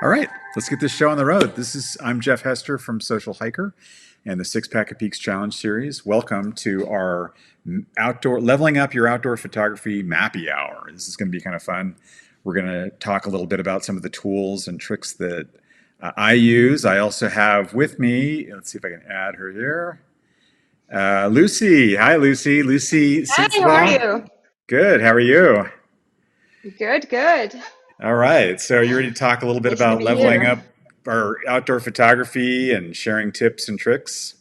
All right, let's get this show on the road. I'm Jeff Hester from Social Hiker and the Six Pack of Peaks Challenge Series. Welcome to our outdoor leveling up your outdoor photography mappy hour. This is going to be kind of fun. We're going to talk a little bit about some of the tools and tricks that I use. I also have with me, let's see if I can add her here, Lucie. Hi, Lucie. Lucie Hi, how are Sinsabaugh. you? Good. How are you? Good, good. All right. So you ready to talk a little bit Nice to about be leveling here. up our outdoor photography and sharing tips and tricks?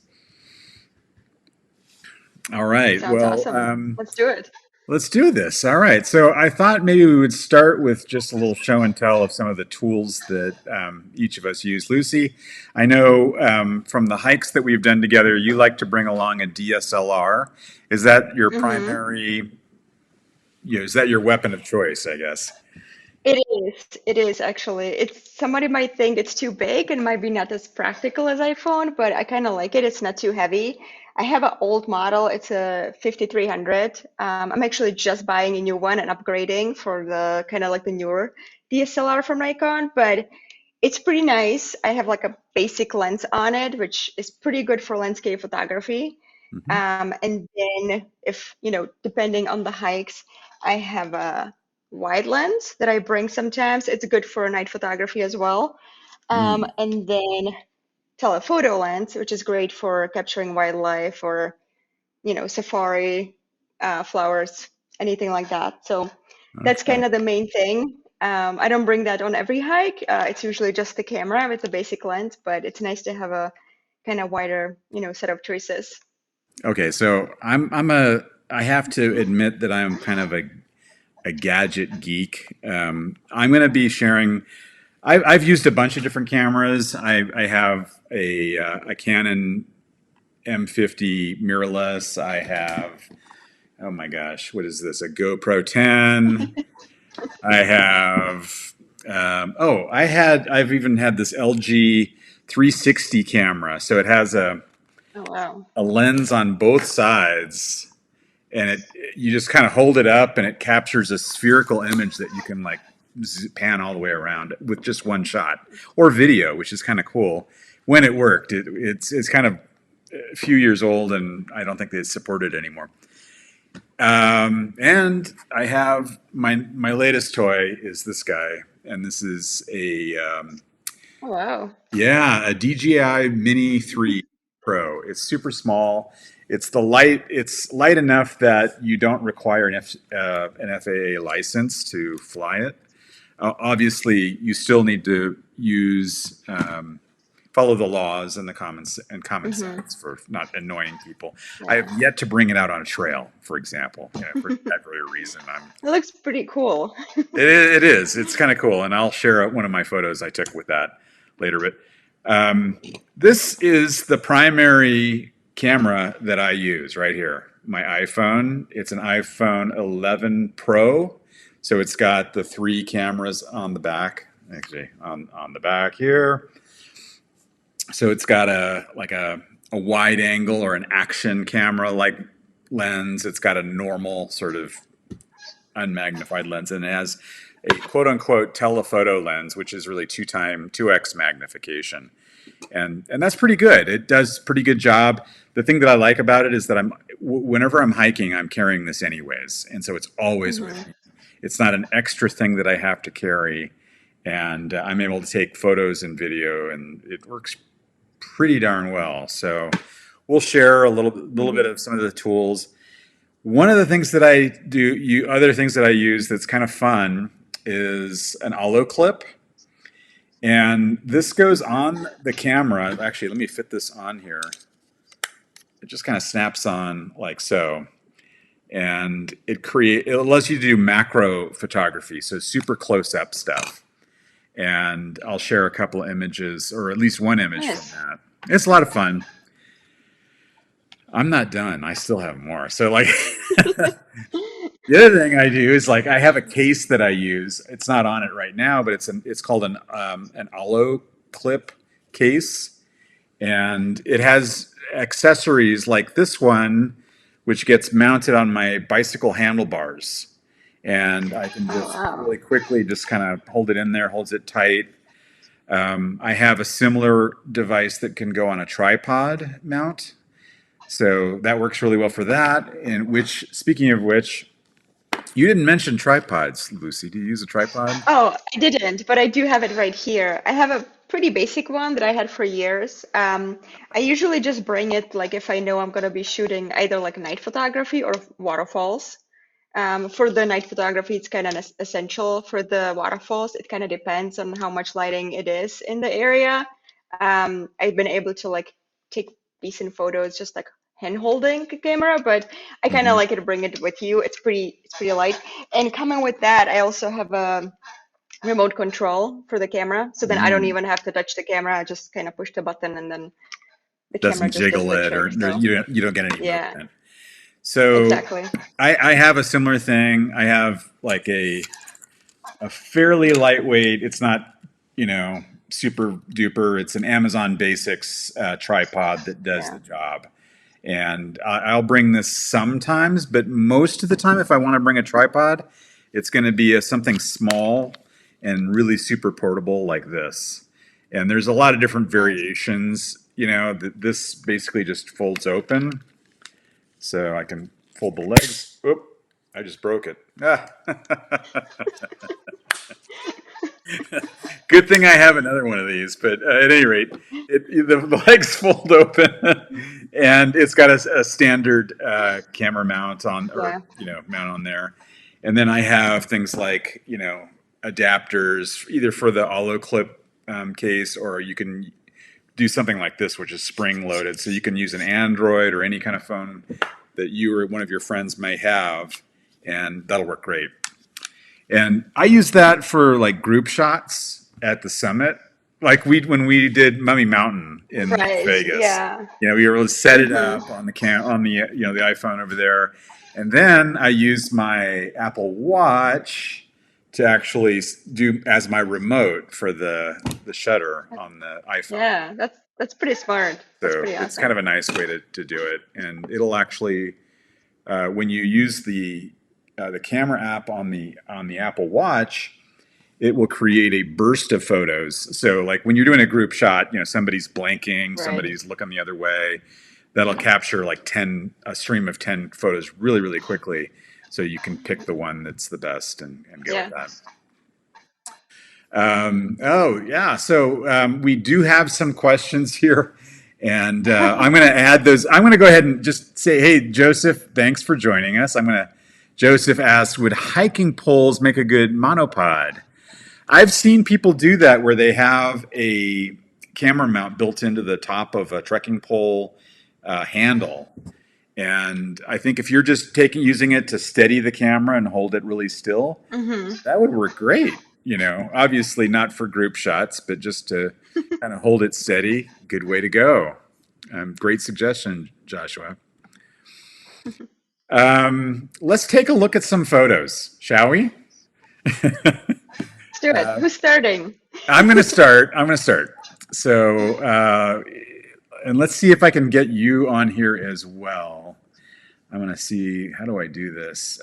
All right. Sounds Well, awesome. Let's do it. let's do this. All right. So I thought maybe we would start with just a little show and tell of some of the tools that each of us use. Lucie, I know from the hikes that we've done together, you like to bring along a DSLR. Is that your hmm primary, is that your weapon of choice, I guess? It is. It is actually. It's somebody might think it's too big and might be not as practical as iPhone, but I kind of like it. It's not too heavy. I have an old model. It's a 5300. I'm actually just buying a new one and upgrading for the kind of like the newer DSLR from Nikon, but it's pretty nice. I have like a basic lens on it, which is pretty good for landscape photography. Hmm. And then if, depending on the hikes, I have a wide lens that I bring sometimes. It's good for night photography as well. Mm. And then telephoto lens, which is great for capturing wildlife or, safari, flowers, anything like that. So that's kind Okay. of the main thing. I don't bring that on every hike. It's usually just the camera with the basic lens, but it's nice to have a kind of wider, set of choices. Okay, so I have to admit that I'm kind of a gadget geek. I'm going to be sharing. I've used a bunch of different cameras. I have a Canon M50 mirrorless. I have, oh my gosh, what is this? A GoPro 10. I have, I've even had this LG 360 camera. So it has Oh, wow. a lens on both sides, and you just kind of hold it up and it captures a spherical image that you can like pan all the way around with just one shot, or video, which is kind of cool when it worked. It's kind of a few years old and I don't think they support it anymore. And I have my latest toy is this guy, and this is Oh, wow. a DJI Mini 3 Pro. It's super small. It's light enough that you don't require an FAA license to fly it. Obviously, you still need to use follow the laws and the common hmm sense for not annoying people. I have Yeah. yet to bring it out on a trail, for example. For that very reason, It looks pretty cool. it is. It's kind of cool, and I'll share one of my photos I took with that later. But um, this is the primary camera that I use right here. My iPhone. It's an iPhone 11 Pro, so it's got the three cameras on the back. Actually, on the back here. So it's got a wide angle or an action camera like lens. It's got a normal sort of unmagnified lens, and it has a quote unquote telephoto lens, which is really 2x magnification, and that's pretty good. It does pretty good job. The thing that I like about it is that whenever I'm hiking, I'm carrying this anyways, and so it's always with hmm me. It's not an extra thing that I have to carry, and I'm able to take photos and video, and it works pretty darn well. So we'll share a little bit of some of the tools. One of the things that I do, other things that I use that's kind of fun is an Allo clip. And this goes on the camera. Actually, let me fit this on here. It just kind of snaps on like so. And it allows you to do macro photography, so super close up stuff. And I'll share a couple of images, or at least one image from Nice. that. It's a lot of fun. I'm not done. I still have more. So like the other thing I do is like I have a case that I use. It's not on it right now, but it's called an Allo clip case, and it has accessories like this one, which gets mounted on my bicycle handlebars, and I can Oh, just wow. really quickly just kind of hold it in there, holds it tight. I have a similar device that can go on a tripod mount. So that works really well for that. And which, speaking of which, you didn't mention tripods, Lucy. Do you use a tripod? Oh, I didn't, but I do have it right here. I have a pretty basic one that I had for years. I usually just bring it like if I know I'm gonna be shooting either like night photography or waterfalls. For the night photography, it's kind of essential. For the waterfalls, it kind of depends on how much lighting it is in the area. I've been able to like take decent photos just like hand holding the camera, but I kind of Hmm. like it to bring it with you. It's pretty light. And coming with that, I also have a remote control for the camera, so then I don't Mm. even have to touch the camera. I just kind of push the button, and then the camera Doesn't just does jiggle the it, or trick. So you don't get any yeah, movement. So exactly. I have a similar thing. I have like a fairly lightweight. It's not, super duper. It's an Amazon Basics tripod that does the Yeah. job. And I'll bring this sometimes, but most of the time, if I want to bring a tripod, it's going to be something small and really super portable like this. And there's a lot of different Nice. variations. This basically just folds open, so I can fold the legs. Oop, I just broke it. Ah. Good thing I have another one of these, but at any rate, the legs fold open, and it's got a standard camera mount on, or Yeah. mount on there, and then I have things like adapters, either for the hollow clip case, or you can do something like this, which is spring loaded, so you can use an Android or any kind of phone that you or one of your friends may have, and that'll work great. And I use that for like group shots at the summit. Like when we did Mummy Mountain in Right. Vegas. Yeah. We were able to set it Mm-hmm. up on the iPhone over there. And then I used my Apple Watch to actually do as my remote for the shutter on the iPhone. Yeah. That's pretty smart. That's So pretty it's kind awesome. of a nice way to do it. And it'll actually when you use the camera app on the Apple Watch, it will create a burst of photos. So like when you're doing a group shot, somebody's blanking, Right. somebody's looking the other way, that'll capture like a stream of 10 photos really, really quickly. So you can pick the one that's the best and go with Yeah. that. Oh, yeah. So we do have some questions here. And I'm going to add those. I'm going to go ahead and just say, hey, Joseph, thanks for joining us. Joseph asked, would hiking poles make a good monopod? I've seen people do that where they have a camera mount built into the top of a trekking pole handle. And I think if you're just using it to steady the camera and hold it really still, Mm-hmm. that would work great. Obviously not for group shots, but just to kind of hold it steady. Good way to go. Great suggestion, Joshua. Let's take a look at some photos, shall we? Let's do it. Who's starting? I'm going to start. So, and let's see if I can get you on here as well. I'm going to see, how do I do this?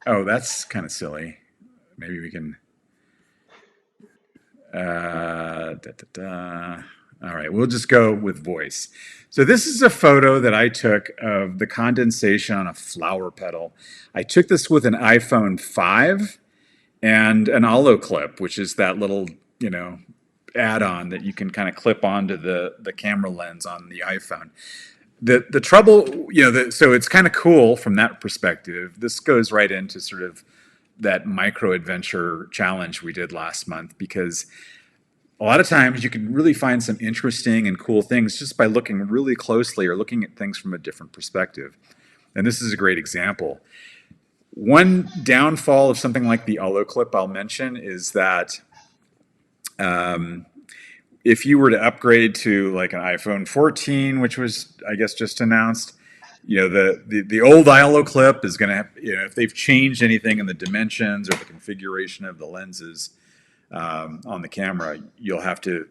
Oh, that's kind of silly. Maybe we can. Da, da, da. All right, we'll just go with voice. So this is a photo that I took of the condensation on a flower petal. I took this with an iPhone 5 and an Allo clip, which is that little, add-on that you can kind of clip onto the camera lens on the iPhone. The trouble, so it's kind of cool from that perspective. This goes right into sort of that micro adventure challenge we did last month, because a lot of times you can really find some interesting and cool things just by looking really closely or looking at things from a different perspective. And this is a great example. One downfall of something like the Allo clip I'll mention is that if you were to upgrade to like an iPhone 14, which was, I guess, just announced, the old Allo clip is going to have, if they've changed anything in the dimensions or the configuration of the lenses on the camera, you'll have to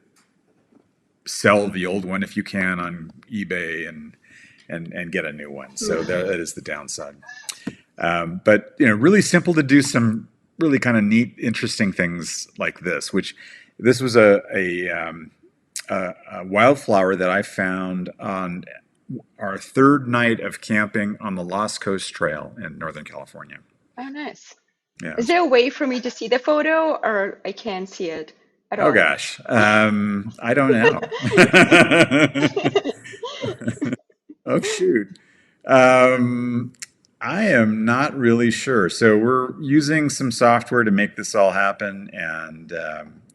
sell the old one if you can on eBay and get a new one. So that is the downside. But really simple to do some really kind of neat, interesting things like this. Which this was a wildflower that I found on our third night of camping on the Lost Coast Trail in Northern California. Oh, nice. Yeah. Is there a way for me to see the photo, or I can't see it at Oh all? gosh. I don't know. Oh shoot. Um, I am not really sure. So we're using some software to make this all happen, and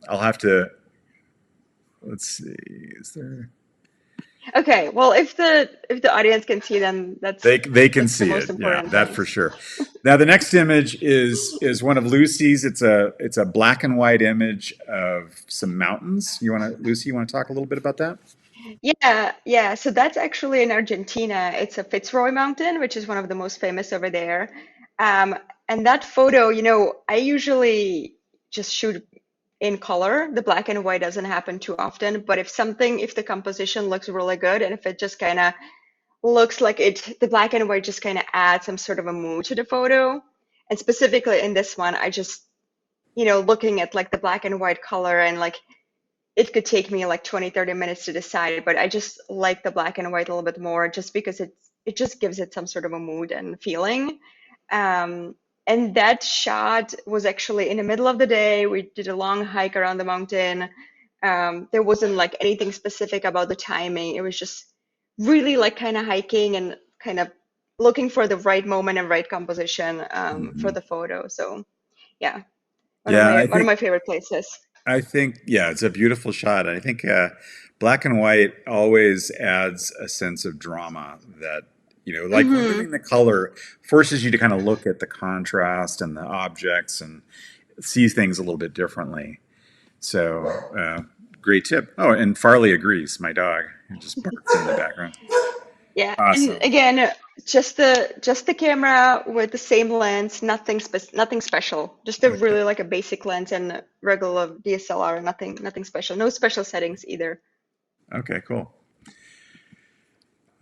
I'll have to. Let's see. Is there? Okay, well, if the audience can see them, They can that's the see most it. Yeah, important that thing. for sure. Now the next image is one of Lucy's. It's a black and white image of some mountains. Lucy? You want to talk a little bit about that? Yeah, yeah. So that's actually in Argentina. It's a Fitzroy Mountain, which is one of the most famous over there. Um, and that photo, I usually just shoot in color. The black and white doesn't happen too often. But if the composition looks really good, and if it just kind of looks like the black and white just kind of adds some sort of a mood to the photo. And specifically in this one, I just, looking at like the black and white color and like it could take me like 20, 30 minutes to decide, but I just like the black and white a little bit more just because it just gives it some sort of a mood and feeling. Um, and that shot was actually in the middle of the day. We did a long hike around the mountain. There wasn't like anything specific about the timing. It was just really like kind of hiking and kind of looking for the right moment and right composition for Hmm. the photo. So yeah, one of Yeah, my one of my favorite places. yeah, it's a beautiful shot. I think black and white always adds a sense of drama that, like Hmm. limiting the color forces you to kind of look at the contrast and the objects and see things a little bit differently. So, great tip. Oh, and Farley agrees, my dog, who just barks in the background. Yeah, and Awesome. again, just the camera with the same lens, nothing special. Just a Okay. really like a basic lens and regular DSLR, nothing special. No special settings either. Okay, cool.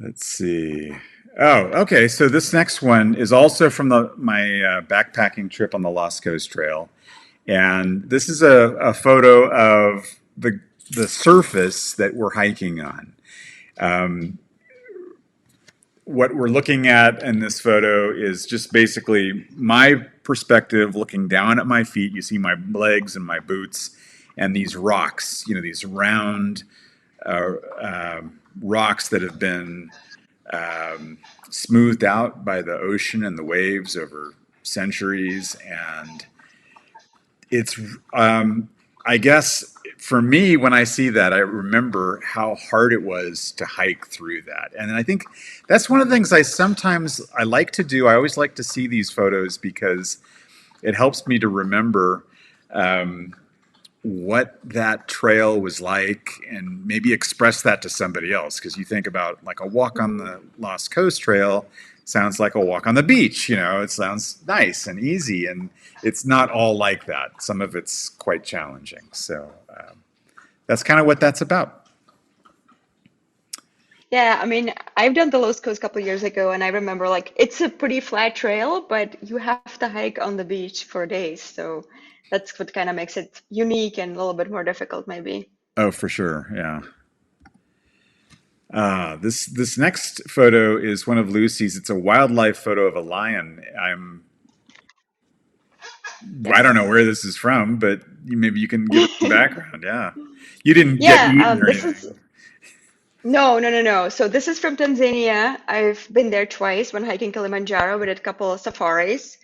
Let's see. Oh, okay. So this next one is also from my backpacking trip on the Lost Coast Trail. And this is a photo of the surface that we're hiking on. Um, what we're looking at in this photo is just basically my perspective looking down at my feet. You see my legs and my boots and these rocks, these round uh, rocks that have been um, smoothed out by the ocean and the waves over centuries. And it's I guess for me, when I see that, I remember how hard it was to hike through that. And I think that's one of the things I like to do. I always like to see these photos because it helps me to remember um, what that trail was like and maybe express that to somebody else. Because you think about like a walk on Mhm. the Lost Coast Trail sounds like a walk on the beach. It sounds nice and easy, and it's not all like that. Some of it's quite challenging. So that's kind of what that's about. Yeah, I mean, I've done the Lost Coast a couple years ago, and I remember like it's a pretty flat trail, but you have to hike on the beach for days. So that's what kind of makes it unique and a little bit more difficult, maybe. Oh, for sure. Yeah. This next photo is one of Lucy's. It's a wildlife photo of a lion. I don't know Yes. where this is from, but maybe you can give us some background. Yeah. You didn't get Yeah, eaten or this is anything. no, no, no, no. So this is from Tanzania. I've been there twice when hiking Kilimanjaro. We did a couple of safaris.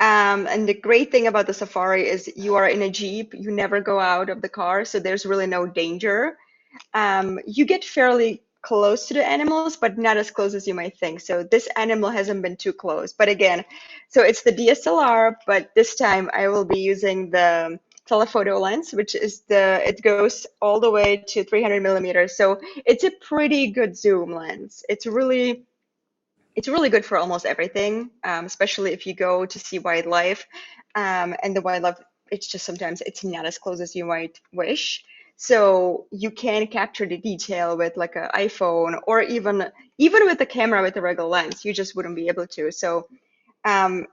And the great thing about the safari is you are in a Jeep. You never go out of the car, so there's really no danger. You get fairly close to the animals, but not as close as you might think. So this animal hasn't been too close. But again, so it's the DSLR, but this time I will be using the telephoto lens, which is it goes all the way to 300 millimeters. So it's a pretty good zoom lens. It's really good for almost everything, especially if you go to see wildlife. And the wildlife, it's just sometimes it's not as close as you might wish. So you can capture the detail with like an iPhone or even with the camera with a regular lens, you just wouldn't be able to. So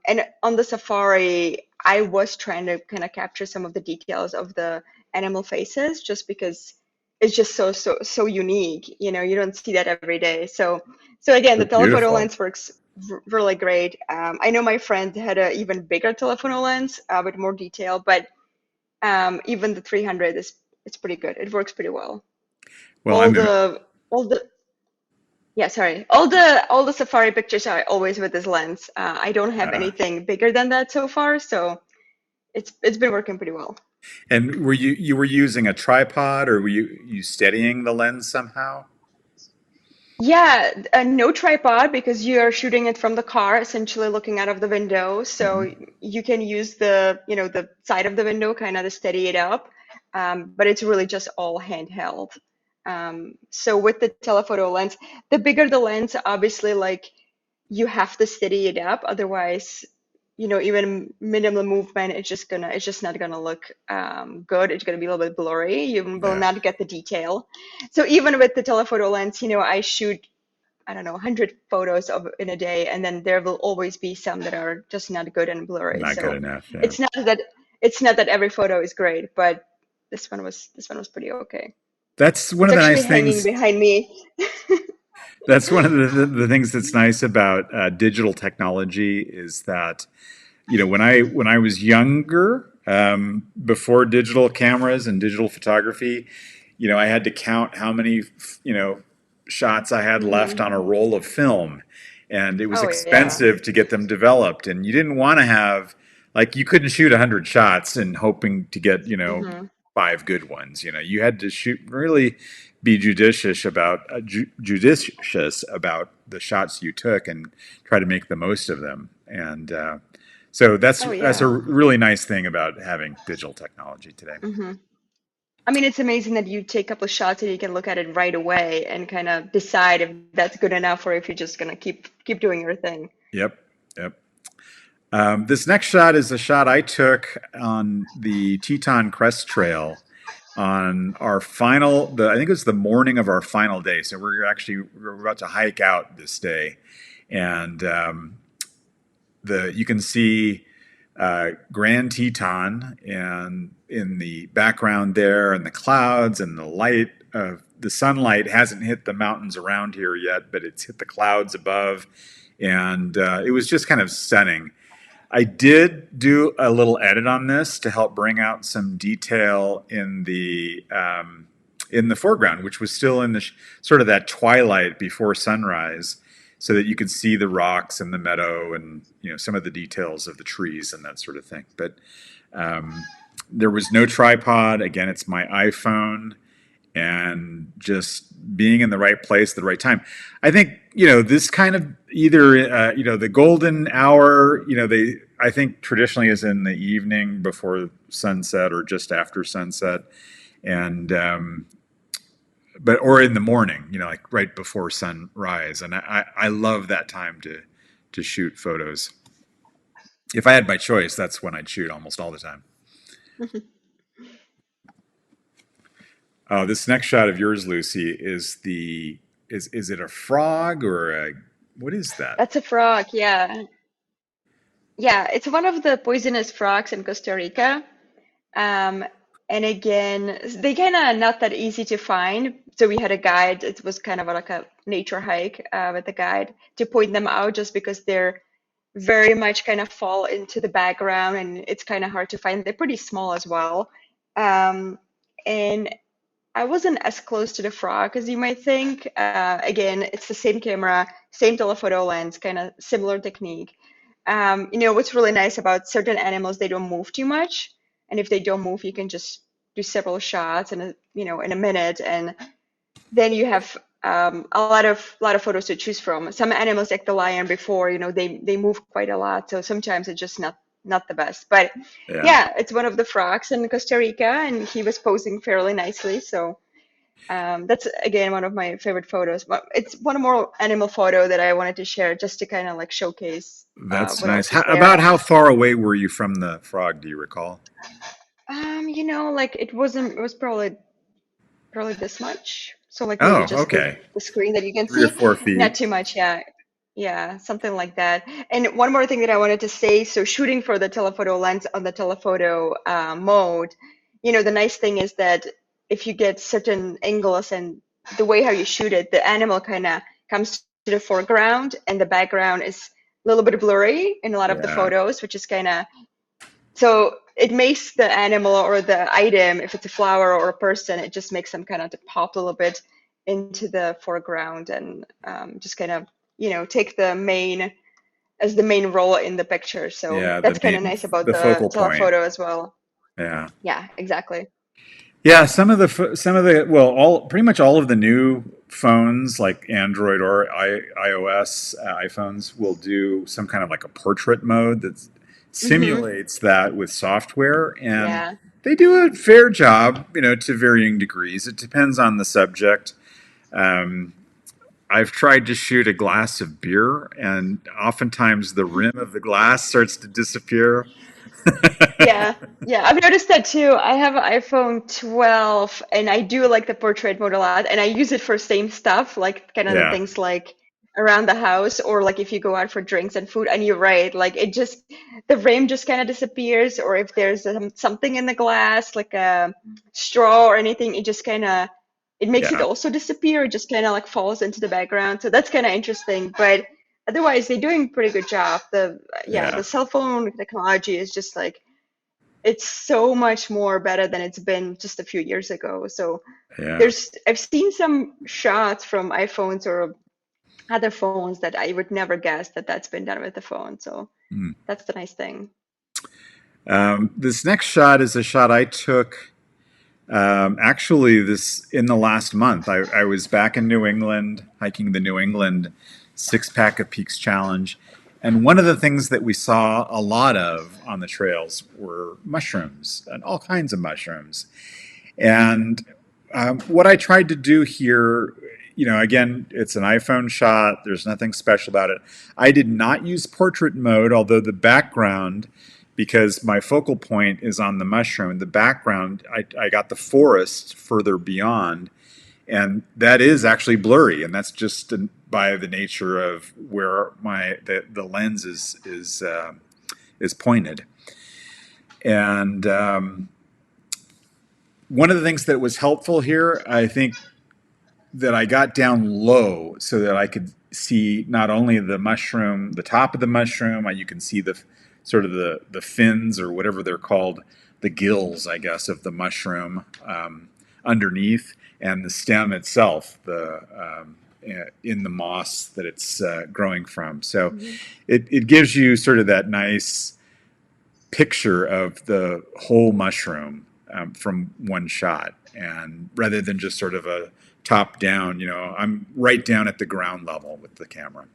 and on the safari, I was trying to kind of capture some of the details of the animal faces just because it's just so unique. You know, you don't see that every day. So again, the That's telephoto beautiful. lens works really great. I know my friend had an even bigger telephoto lens with more detail, but even the 300 is it's pretty good. It works pretty well. Well, All I'm gonna. the all the yeah, sorry. All the safari pictures are always with this lens. I don't have Uh, anything bigger than that so far, so it's been working pretty well. and were you were using a tripod, or were you steadying the lens somehow? Yeah, no tripod because you are shooting it from the car, essentially looking out of the window. Hmm. So you can use the side of the window kind of to steady it up. But it's really just all handheld. So with the telephoto lens, the bigger the lens, obviously, like you have to steady it up. Otherwise, even minimal movement, it's just not gonna look good. It's gonna be a little bit blurry. You will Yeah, not get the detail. So even with the telephoto lens, I shoot, I don't know, 100 photos of in a day, and then there will always be some that are just not good and blurry. not good So enough. Yeah, it's not that it's not that every photo is great, but this one was pretty okay. that's one It's of the actually nice hanging things. behind me. That's one of the things that's nice about digital technology is that when I was younger, before digital cameras and digital photography, I had to count how many shots I had left on a roll of film, and it was Oh yeah. expensive to get them developed. And you didn't want to have like you couldn't shoot 100 shots and hoping to get hmm five good ones. You had to shoot really be judicious about the shots you took and try to make the most of them. And so Oh that's a yeah. really nice thing about having digital technology today. hmm I mean, it's amazing that you take a couple of shots and you can look at it right away and kind of decide if that's good enough or if you're just gonna keep doing your thing. Yep, yep. This next shot is a shot I took on the Teton Crest Trail on our I think it was the morning of our final day. So we're about to hike out this day, and the you can see Grand Teton and in the background there, and the clouds and the light of the sunlight hasn't hit the mountains around here yet, but it's hit the clouds above, and it was just kind of stunning. I did do a little edit on this to help bring out some detail in the foreground, which was still in the sort of that twilight before sunrise, so that you could see the rocks and the meadow and some of the details of the trees and that sort of thing. But um, there was no tripod. Again, it's my iPhone, and just being in the right place at the right time. I think this kind of either the golden hour. They I think traditionally is in the evening before sunset or just after sunset, and but or in the morning. Like right before sunrise, and I love that time to shoot photos. If I had my choice, that's when I'd shoot almost all the time. Oh, this next shot of yours, Lucy, is it a frog or a what is that? That's a frog, yeah. Yeah, it's one of the poisonous frogs in Costa Rica. Um, and again, they kind of not that easy to find. So we had a guide. It was kind of like a nature hike with a guide to point them out just because they're very much kind of fall into the background and it's kind of hard to find. They're pretty small as well. And I wasn't as close to the frog as you might think. Again, it's the same camera, same telephoto lens, kind of similar technique. What's really nice about certain animals, they don't move too much. And if they don't move, you can just do several shots in a minute. And then you have a lot of photos to choose from. Some animals like the lion before, they move quite a lot. So sometimes it's just not the best. But Yeah, yeah, it's one of the frogs in Costa Rica, and he was posing fairly nicely. So that's again one of my favorite photos. But it's one more animal photo that I wanted to share just to kind of like showcase that's what nice. else is About there. how far away were you from the frog? Do you recall? Like it was probably this much. So like maybe Oh, just the okay, the screen that you can 3 or see, 4 not feet. too much, yeah. Yeah, something like that. And one more thing that I wanted to say, so shooting for the telephoto lens on the telephoto mode, the nice thing is that if you get certain angles and the way how you shoot it, the animal kind of comes to the foreground and the background is a little bit blurry in a lot of the Yeah, photos, which is kind of, so it makes the animal or the item, if it's a flower or a person, it just makes them kind of pop a little bit into the foreground and just kind of, take the main as the main role in the picture. So yeah, that's kind of nice about the the focal point. telephoto as well. Yeah. Yeah, exactly. Yeah, some of the well, all pretty much all of the new phones like Android or iOS iPhones will do some kind of like a portrait mode that Hmm. simulates that with software, and Yeah. they do a fair job, to varying degrees. It depends on the subject. Um, I've tried to shoot a glass of beer, and oftentimes the rim of the glass starts to disappear. Yeah, yeah, I've noticed that too. I have an iPhone 12 and I do like the portrait mode a lot and I use it for same stuff, like kind of the Yeah, things like around the house or like if you go out for drinks and food and you're right, like it just the rim just kind of disappears or if there's something in the glass like a straw or anything, it just kind of it makes it yeah, also disappear. It just kind of like falls into the background. So that's kind of interesting, but otherwise they're doing a pretty good job. The yeah, yeah, the cell phone technology is just like it's so much more better than it's been just a few years ago. So yeah. I've seen some shots from iPhones or other phones that I would never guess that that's been done with the phone. So Hmm. that's the nice thing. This next shot is a shot I took actually this in the last month. I was back in New England hiking the New England Six Pack of Peaks Challenge. And one of the things that we saw a lot of on the trails were mushrooms and all kinds of mushrooms. And what I tried to do here, again, it's an iPhone shot. There's nothing special about it. I did not use portrait mode, although the background, because my focal point is on the mushroom, the background, I got the forest further beyond, and that is actually blurry, and that's just by the nature of where the lens is pointed. And one of the things that was helpful here, I think, that I got down low so that I could see not only the mushroom, the top of the mushroom, you can see the sort of the fins or whatever they're called, the gills, I guess, of the mushroom underneath, and the stem itself, the in the moss that it's growing from. So Hmm. it gives you sort of that nice picture of the whole mushroom from one shot, and rather than just sort of a top down, I'm right down at the ground level with the camera.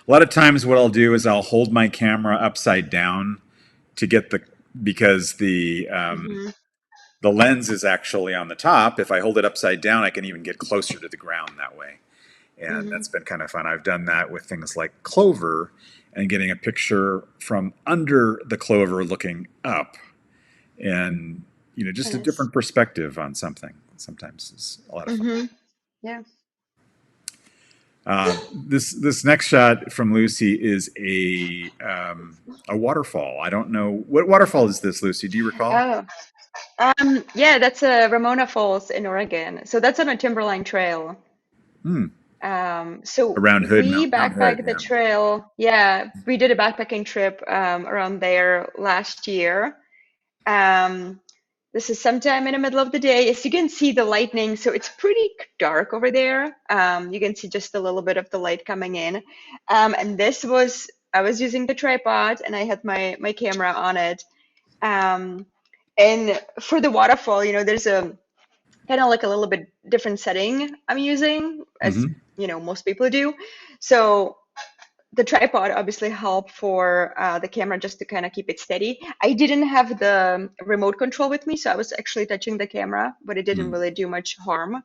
A lot of times what I'll do is I'll hold my camera upside down to get because Hmm. the lens is actually on the top. If I hold it upside down, I can even get closer to the ground that way. And Hmm. that's been kind of fun. I've done that with things like clover and getting a picture from under the clover looking up, and just a Nice. different perspective on something sometimes is a lot of fun. Hmm. Yeah. This next shot from Lucy is a waterfall. I don't know what waterfall is this, Lucy. Do you recall? Oh, yeah, that's Ramona Falls in Oregon. So that's on a Timberline trail. Hmm. So Around Hood, we Mount Hood. backpacked the Yeah. trail. Yeah, we did a backpacking trip around there last year. Um, this is sometime in the middle of the day. As you can see the lightning, so it's pretty dark over there. You can see just a little bit of the light coming in. And I was using the tripod and I had my camera on it. Um, and for the waterfall, there's a kind of like a little bit different setting I'm using, as Hmm. most people do. So the tripod obviously helped for the camera just to kind of keep it steady. I didn't have the remote control with me, so I was actually touching the camera, but it didn't really do much harm.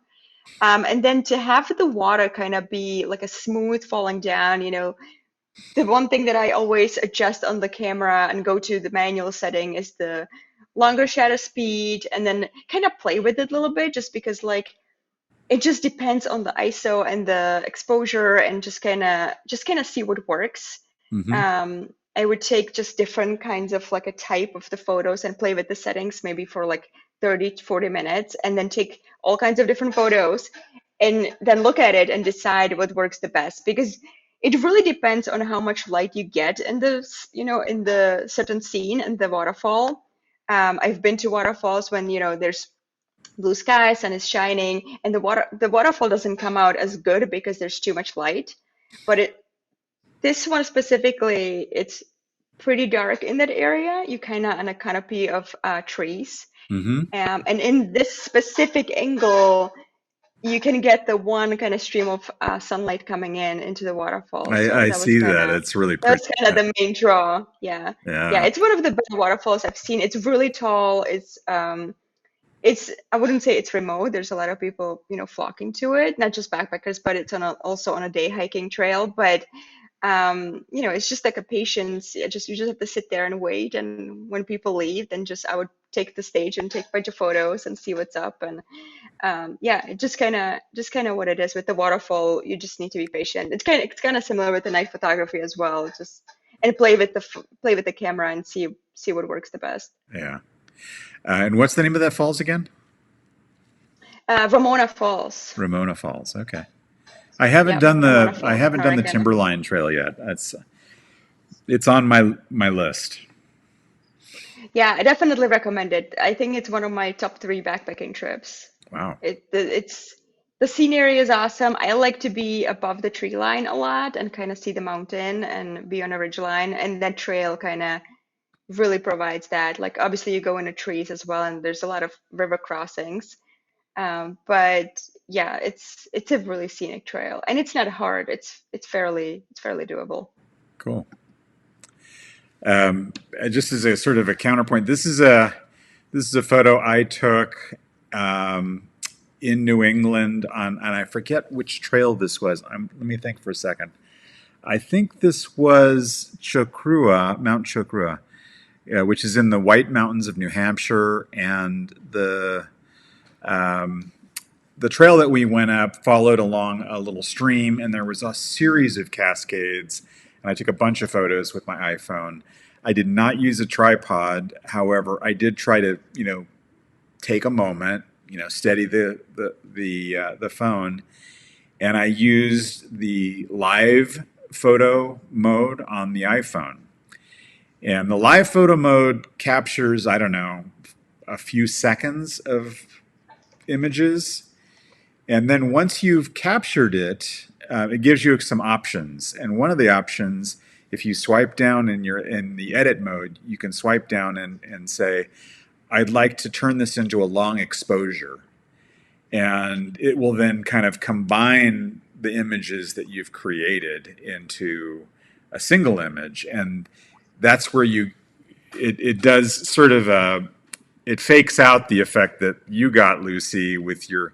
And then to have the water kind of be like a smooth falling down, the one thing that I always adjust on the camera and go to the manual setting is the longer shutter speed and then kind of play with it a little bit just because like it just depends on the ISO and the exposure, and just kind of see what works. Mm-hmm. I would take just different kinds of like a type of the photos and play with the settings maybe for like 30 to 40 minutes, and then take all kinds of different photos and then look at it and decide what works the best, because it really depends on how much light you get in the certain scene and the waterfall. I've been to waterfalls when there's blue sky, sun is shining, and the waterfall doesn't come out as good because there's too much light. But this one specifically, it's pretty dark in that area. You kind of on a canopy of trees, Mm-hmm. and in this specific angle, you can get the one kind of stream of sunlight coming in into the waterfall. So I that was see kind that. of It's really that pretty. was kind of the main draw. Yeah, yeah. Yeah. It's one of the best waterfalls I've seen. It's really tall. It's I wouldn't say it's remote. There's a lot of people, flocking to it, not just backpackers, but it's also on a day hiking trail. But it's just like a patience. You just have to sit there and wait. And when people leave, then just I would take the stage and take a bunch of photos and see what's up. And yeah, it just kind of what it is with the waterfall. You just need to be patient. It's kind of similar with the night photography as well. Just and play with the camera and see what works the best. Yeah. And what's the name of that falls again? Ramona Falls. Ramona Falls. Okay. Yeah, Ramona I Falls in haven't done the Oregon. Timberline Trail yet. It's on my list. Yeah, I definitely recommend it. I think it's one of my top three backpacking trips. Wow. It's the scenery is awesome. I like to be above the tree line a lot and kind of see the mountain and be on a ridge line, and that trail kind of really provides that. Like obviously you go into trees as well, and there's a lot of river crossings. But yeah, it's a really scenic trail, and it's not hard. It's fairly doable. Cool. Just as a sort of a counterpoint, this is a photo I took um, in New England and I forget which trail this was. Let me think for a second. I think this was Mount Chokrua, which is in the White Mountains of New Hampshire, and um, the trail that we went up followed along a little stream, and there was a series of cascades. And I took a bunch of photos with my iPhone. I did not use a tripod. However, I did try to, take a moment, steady the phone, and I used the live photo mode on the iPhone. And the live photo mode captures, I don't know, a few seconds of images. And then once you've captured it, it gives you some options. And one of the options, if you swipe down in the edit mode, you can swipe down and say, I'd like to turn this into a long exposure. And it will then kind of combine the images that you've created into a single image. And that's where it does sort of it fakes out the effect that you got, Lucy, with your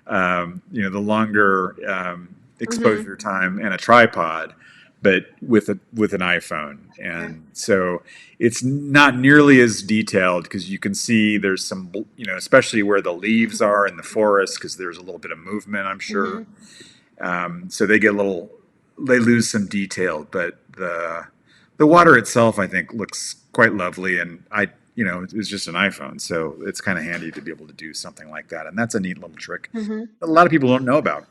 the longer Hmm. exposure time and a tripod, but with an iPhone. Yeah. And so it's not nearly as detailed because you can see there's some, especially where the leaves are in the forest, because there's a little bit of movement, I'm sure. Hmm. So they lose some detail, but the water itself, I think, looks quite lovely. And it's just an iPhone, so it's kind of handy to be able to do something like that. And that's a neat little trick Hmm. that a lot of people don't know about.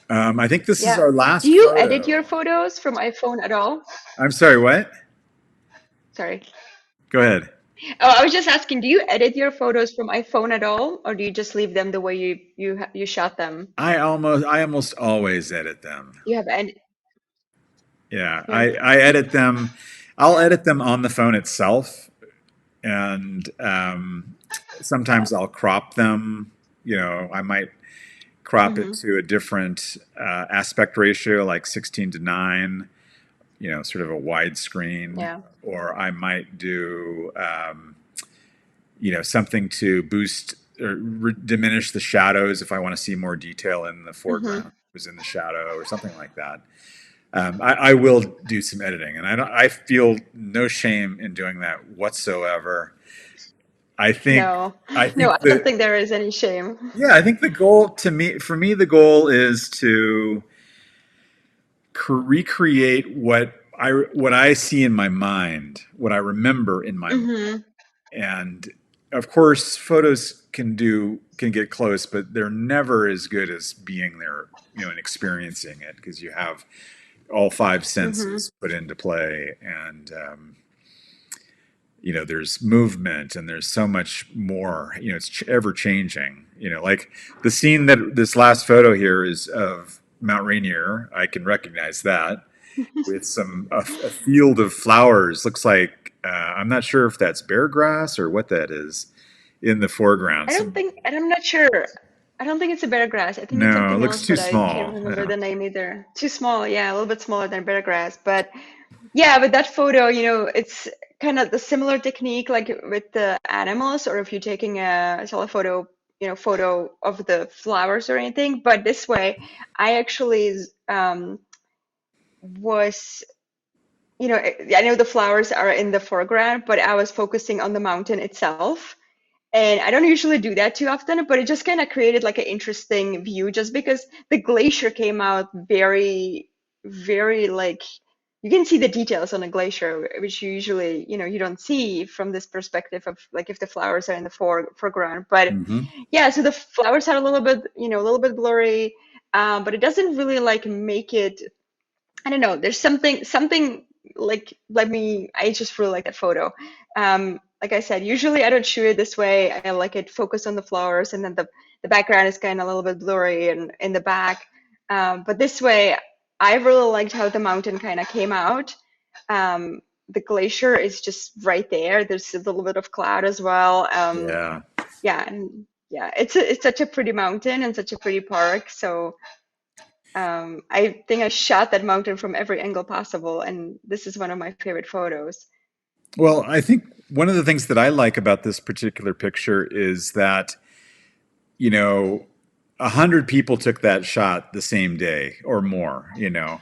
I think this is Yeah. our Do last you edit your photo. photos from iPhone at all? I'm sorry, what? Sorry. Go ahead. Oh, I was just asking, do you edit your photos from iPhone at all, or do you just leave them the way you shot them? I almost always edit them. You have any? Yeah, Yeah. I edit them. I'll edit them on the phone itself, and sometimes I'll crop them. I might crop it Hmm. to a different aspect ratio, like 16:9. Sort of a widescreen, Yeah. or I might do something to boost or diminish the shadows if I want to see more detail in the Hmm. foreground who's in the shadow or something like that. I will do some editing, and I feel no shame in doing that whatsoever. I think No, I no, think I don't that think there is any shame. yeah, I think the goal to me for me the goal is to recreate what I see in my mind, what I remember in my mind. Hmm. And of course, photos can get close, but they're never as good as being there, and experiencing it because you have all five Hmm. senses put into play, and there's movement and there's so much more. It's ever changing. Like the scene that this last photo here is of Mount Rainier. I can recognize that with a field of flowers. Looks like I'm not sure if that's bear grass or what that is in the foreground. Some And I'm not sure. I don't think it's a bear grass. I think it's No, it something looks else, too but I can't small. remember Yeah. the name either. Too small, yeah, a little bit smaller than bear grass. But yeah, with that photo, it's kind of the similar technique like with the animals, or if you're taking a telephoto, photo of the flowers or anything. But this way, I actually was, I know the flowers are in the foreground, but I was focusing on the mountain itself. And I don't usually do that too often, but it just kind of created like an interesting view just because the glacier came out very, very like you can see the details on a glacier, which you usually, you don't see from this perspective of like if the flowers are in the foreground. But Hmm. yeah, so the flowers are a little bit, a little bit blurry, but it doesn't really like make it. I don't know. There's something like I just really like that photo. Like I said, usually I don't shoot it this way. I like it focused on the flowers, and then the background is kind of a little bit blurry and in the back. But this way, I really liked how the mountain kind of came out. The glacier is just right there. There's a little bit of cloud as well. Yeah. Yeah, and yeah, it's such a pretty mountain and such a pretty park. So I think I shot that mountain from every angle possible, and this is one of my favorite photos. Well, I think one of the things that I like about this particular picture is that, you know, 100 people took that shot the same day or more, Hmm.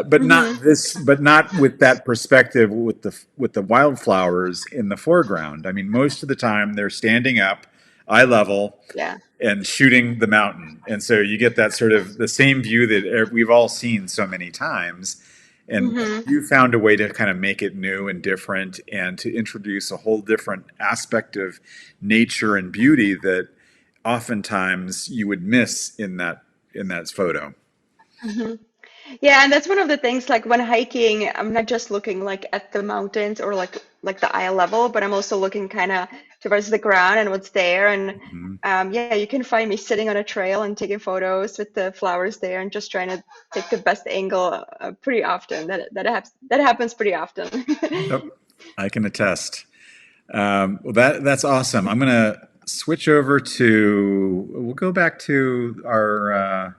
but not with that perspective with the wildflowers in the foreground. I mean, most of the time they're standing up, eye level, Yeah. and shooting the mountain. And so you get that sort of the same view that we've all seen so many times. And Hmm. you found a way to kind of make it new and different and to introduce a whole different aspect of nature and beauty that oftentimes you would miss in that photo. Hmm. Yeah, and that's one of the things like when hiking, I'm not just looking like at the mountains or like the eye level, but I'm also looking kind of towards the ground and what's there. And Mhm. yeah, you can find me sitting on a trail and taking photos with the flowers there and just trying to take the best angle pretty often. That happens pretty often. Yep, I can attest. Well, that's awesome. I'm gonna switch over to. We'll go back to our.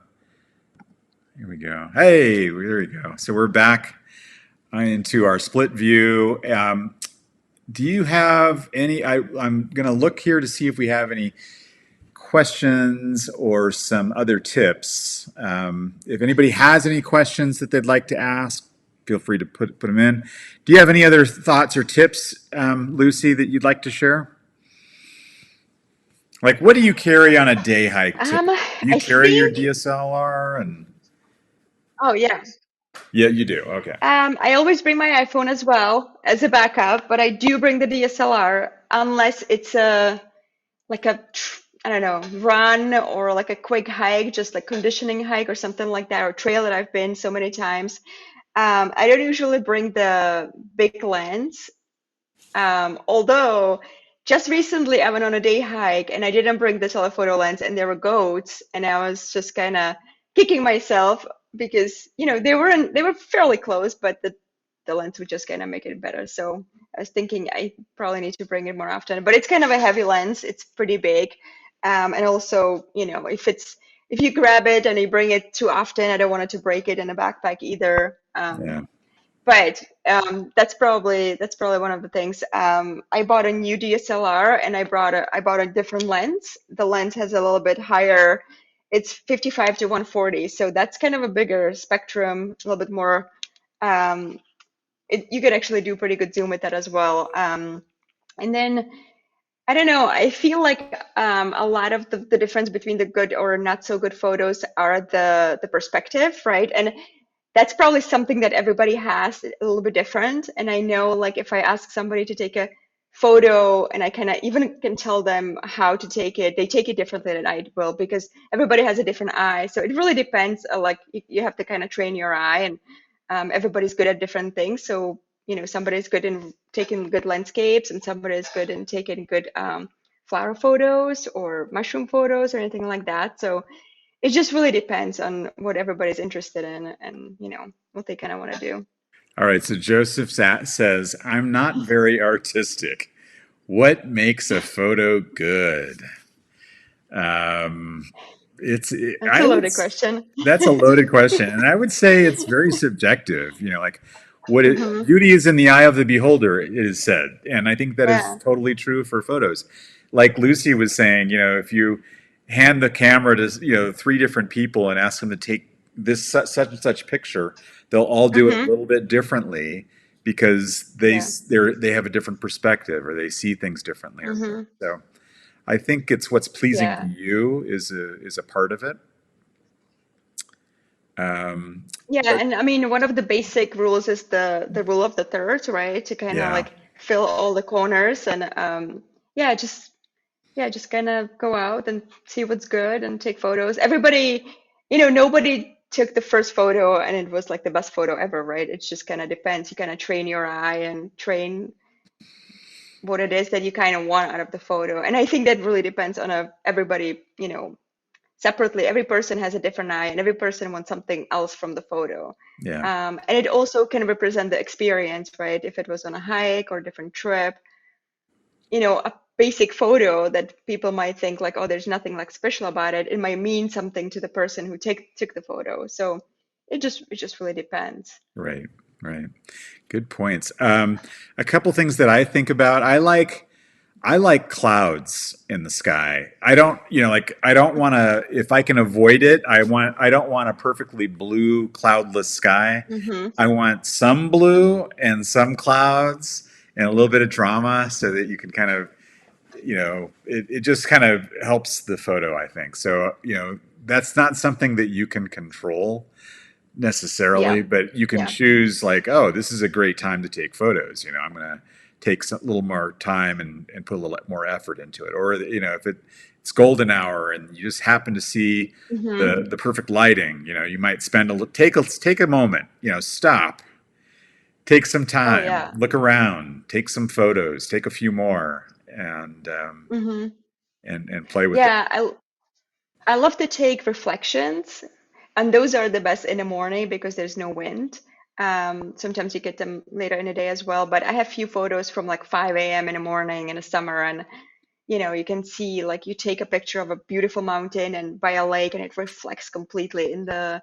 Here we go. Hey, there we go. So we're back into our split view. Do you have any? I'm going to look here to see if we have any questions or some other tips. If anybody has any questions that they'd like to ask, feel free to put them in. Do you have any other thoughts or tips, Lucy, that you'd like to share? Like, what do you carry on a day hike typically? Do you I carry your think, DSLR? And oh yeah. yeah, you do. Okay. I always bring my iPhone as well as a backup, but I do bring the DSLR unless it's I don't know, run or like a quick hike, just like conditioning hike or something like that, or trail that I've been so many times. I don't usually bring the big lens, although just recently I went on a day hike and I didn't bring the telephoto lens and there were goats and I was just kind of kicking myself because they were fairly close, but the lens would just kind of make it better. So I was thinking I probably need to bring it more often, but it's kind of a heavy lens. It's pretty big, and also if you grab it and you bring it too often, I don't want it to break it in a backpack either. Yeah. But that's probably one of the things. I bought a new DSLR and I bought a different lens. The lens has a little bit higher. It's 55 to 140, so that's kind of a bigger spectrum, a little bit more. You could actually do pretty good zoom with that as well. And then I don't know. I feel like a lot of the difference between the good or not so good photos are the perspective, right? And that's probably something that everybody has a little bit different. And I know, like, if I ask somebody to take a photo and I kind of even can tell them how to take it, they take it differently than I will because everybody has a different eye. So it really depends. Like, you have to kind of train your eye, and everybody's good at different things. So, somebody's good in taking good landscapes, and somebody is good in taking good flower photos or mushroom photos or anything like that. So it just really depends on what everybody's interested in and what they kind of want to do. All right, so Joseph says, I'm not very artistic. What makes a photo good? Um, That's a I would, loaded question. that's a loaded question. And I would say it's very subjective. Like Hmm. beauty is in the eye of the beholder, it is said. And I think that is Yeah. totally true for photos. Like Lucy was saying, if you hand the camera to, three different people and ask them to take this such and such picture, they'll all do it a Hmm. little bit differently because Yeah. they have a different perspective or they see things differently or whatever. Hmm. So I think it's what's pleasing to Yeah. you is a part of it. Um, Yeah, but and I mean, one of the basic rules is the rule of the thirds, right? To kind of yeah, like fill all the corners and yeah, just kind of go out and see what's good and take photos. Everybody, nobody took the first photo and it was like the best photo ever, right? It just kind of depends. You kind of train your eye and train what it is that you kind of want out of the photo. And I think that really depends on everybody, separately. Every person has a different eye and every person wants something else from the photo. yeah, And it also can represent the experience, right? If it was on a hike or a different trip, a basic photo that people might think like, oh, there's nothing like special about it. It might mean something to the person who took the photo. So it just really depends. right, right. Good points. A couple things that I think about. I like clouds in the sky. I don't, like I don't want to. If I can avoid it, I don't want a perfectly blue, cloudless sky. Mm-hmm. I want some blue and some clouds and a little bit of drama so that you can kind of, it just kind of helps the photo, I think. So, that's not something that you can control Yeah. necessarily, but you can Yeah. choose like, oh, this is a great time to take photos. I'm going to take a little more time and put a little more effort into it. Or, if it's golden hour and you just happen to see Mm-hmm. the perfect lighting, you might spend take a moment, stop, take some Oh time, yeah. look around, take some photos, take a few more, Mm-hmm. and play with it. Yeah. I love to take reflections, and those are the best in the morning because there's no wind. Sometimes you get them later in the day as well, but I have few photos from like 5 a.m. in the morning in the summer, and you can see like you take a picture of a beautiful mountain and by a lake, and it reflects completely in the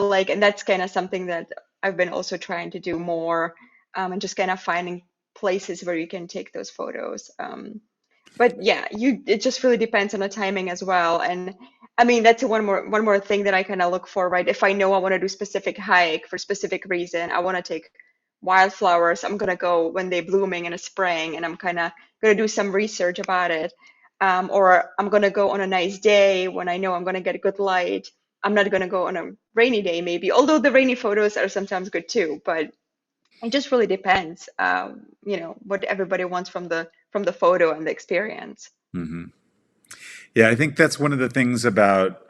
lake, and that's kind of something that I've been also trying to do more, and just kind of finding places where you can take those photos. But yeah, it just really depends on the timing as well. And I mean, that's one more thing that I kind of look for, right? If I know I want to do specific hike for specific reason, I want to take wildflowers. I'm gonna go when they're blooming in the spring, and I'm kind of gonna do some research about it. Or I'm gonna go on a nice day when I know I'm gonna get good light. I'm not gonna go on a rainy day, maybe. Although the rainy photos are sometimes good too, but it just really depends, what everybody wants from the photo and the experience. Hmm. Yeah, I think that's one of the things about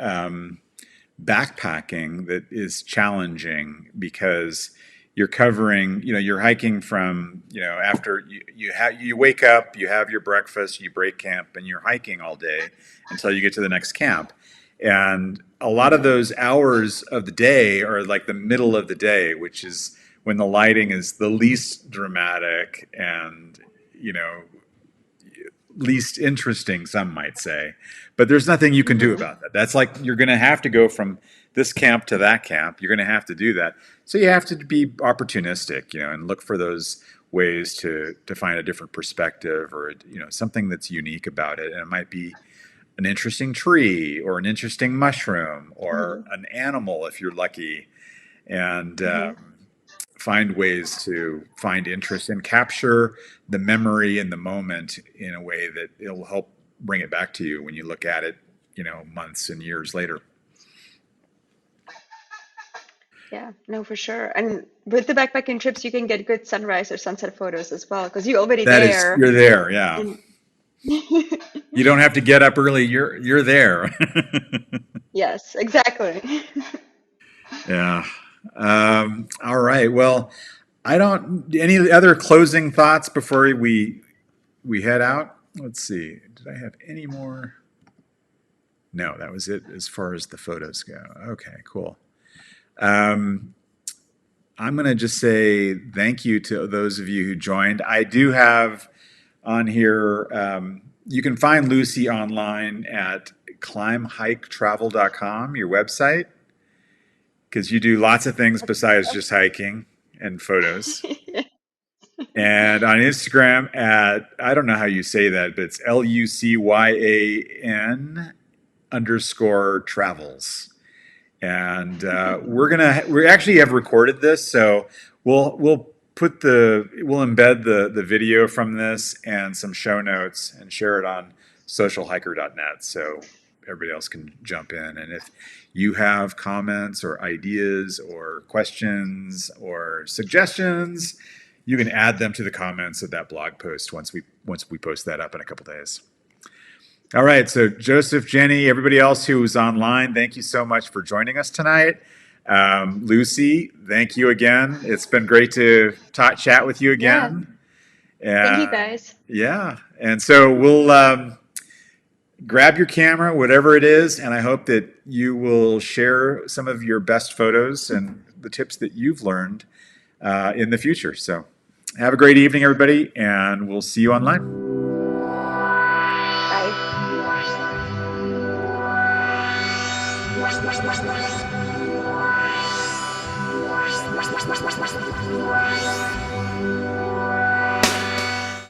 backpacking that is challenging because you're covering, you're hiking from, after you wake up, you have your breakfast, you break camp, and you're hiking all day until you get to the next camp. And a lot of those hours of the day are like the middle of the day, which is when the lighting is the least dramatic and, you know, least interesting, some might say. But there's nothing you can do Hmm. about that. That's like you're going to have to go from this camp to that camp. You're going to have to do that. So you have to be opportunistic, and look for those ways to find a different perspective or something that's unique about it. And it might be an interesting tree or an interesting mushroom or Hmm. an animal if you're lucky. And Hmm. find ways to find interest and capture the memory in the moment in a way that it'll help bring it back to you when you look at it, months and years later. Yeah, no, for sure. And with the backpacking trips, you can get good sunrise or sunset photos as well because you're already there. You're there, yeah. And You don't have to get up early. You're there. yes, exactly. Yeah. All right. Well, I don't. Any other closing thoughts before we head out? Let's see. Did I have any more? No, that was it as far as the photos go. Okay, cool. I'm going to just say thank you to those of you who joined. I do have on here, you can find Lucie online at climbhiketravel.com, your website, because you do lots of things besides just hiking and photos. And on Instagram at, I don't know how you say that, but it's LUCYAN_travels. And we actually have recorded this, so we'll embed the video from this and some show notes and share it on socialhiker.net so everybody else can jump in. And if you have comments or ideas or questions or suggestions, you can add them to the comments of that blog post once we post that up in a couple days. All right, so Joseph, Jenny, everybody else who was online, thank you so much for joining us tonight. Lucie, thank you again. It's been great to chat with you again. Yeah. Thank you, guys. Yeah, and so we'll grab your camera, whatever it is, and I hope that you will share some of your best photos and the tips that you've learned in the future. So have a great evening, everybody, and we'll see you online.